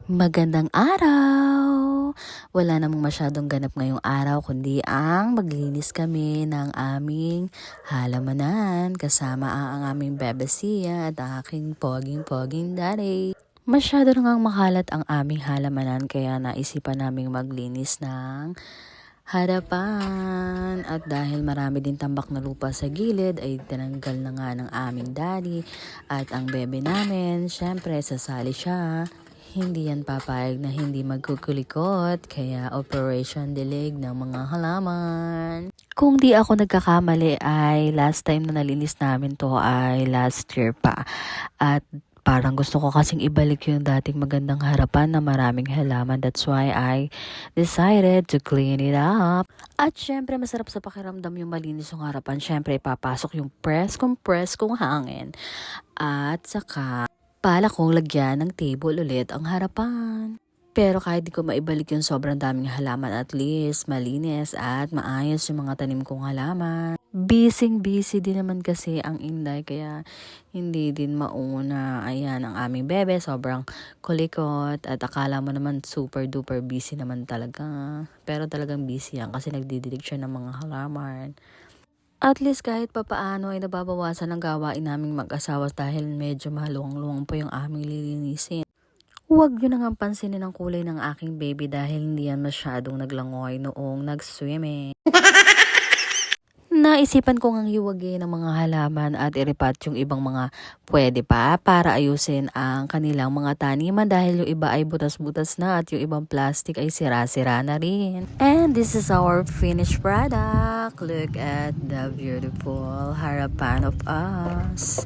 Magandang araw! Wala namang masyadong ganap ngayong araw kundi ang maglinis kami ng aming halamanan kasama ang aming bebesiya at ang aking poging-poging daddy. Masyado na ngang makalat ang aming halamanan kaya naisipan naming maglinis ng harapan. At dahil marami din tambak na lupa sa gilid ay tinanggal na nga ng aming daddy at ang bebe namin. Syempre sasali siya. Hindi yan papayag na hindi magkukulikot, kaya operation dilig ng mga halaman. Kung di ako nagkakamali ay last time na nalinis namin to ay last year pa. At parang gusto ko kasing ibalik yung dating magandang harapan na maraming halaman. That's why I decided to clean it up. At syempre masarap sa pakiramdam yung malinis yung harapan. Syempre ipapasok yung press kung hangin. At saka bala kong lagyan ng table ulit ang harapan. Pero kahit di ko maibalik yung sobrang daming halaman, at least malinis at maayos yung mga tanim kong halaman. Busy din naman kasi ang Inday kaya hindi din mauna. Ayan ang aming bebe, sobrang kulikot at akala mo naman super duper busy naman talaga. Pero talagang busy yan kasi nagdidilig siya ng mga halaman. At least kahit papaano ay nababawasan ang gawain naming mag-asawa dahil medyo maluwang-luwang po yung aming lilinisin. Huwag yun na nga pansinin ang kulay ng aking baby dahil hindi yan masyadong naglangoy noong nag-swimming. Naisipan ko ngang hiwagin ng mga halaman at iripat yung ibang mga pwede pa para ayusin ang kanilang mga taniman dahil yung iba ay butas-butas na at yung ibang plastic ay sira-sira na rin. And this is our finished product. Look at the beautiful harapan of us.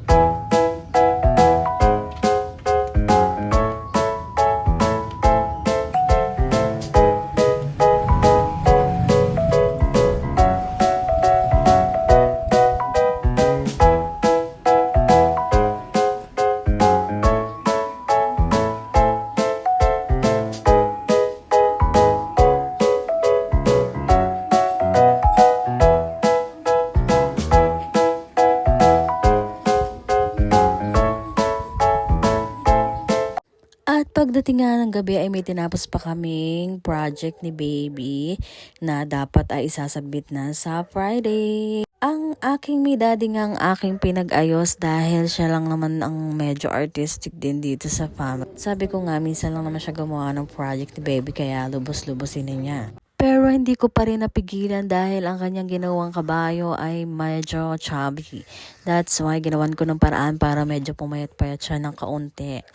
At pagdating nga ng gabi ay may tinapos pa kaming project ni baby na dapat ay isasabit na sa Friday. Ang aking may daddy nga ang aking pinag-ayos dahil siya lang naman ang medyo artistic din dito sa family. Sabi ko nga minsan lang naman siya gumawa ng project ni baby kaya lubos-lubosin na niya. Pero hindi ko pa rin napigilan dahil ang kanyang ginawang kabayo ay medyo chubby. That's why ginawan ko ng paraan para medyo pumayat-payat siya ng kaunti.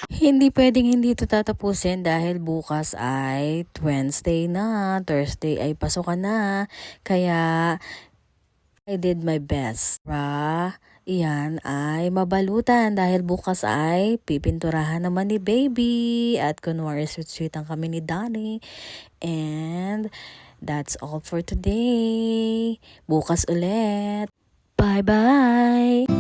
Hindi pwedeng hindi ito tatapusin dahil bukas ay Wednesday na, Thursday ay pasukan na. Kaya I did my best para iyan ay mabalutan dahil bukas ay pipinturahan naman ni baby at kunwari sweet-sweet ang kami ni Donnie. And that's all for today. Bukas ulit. Bye-bye!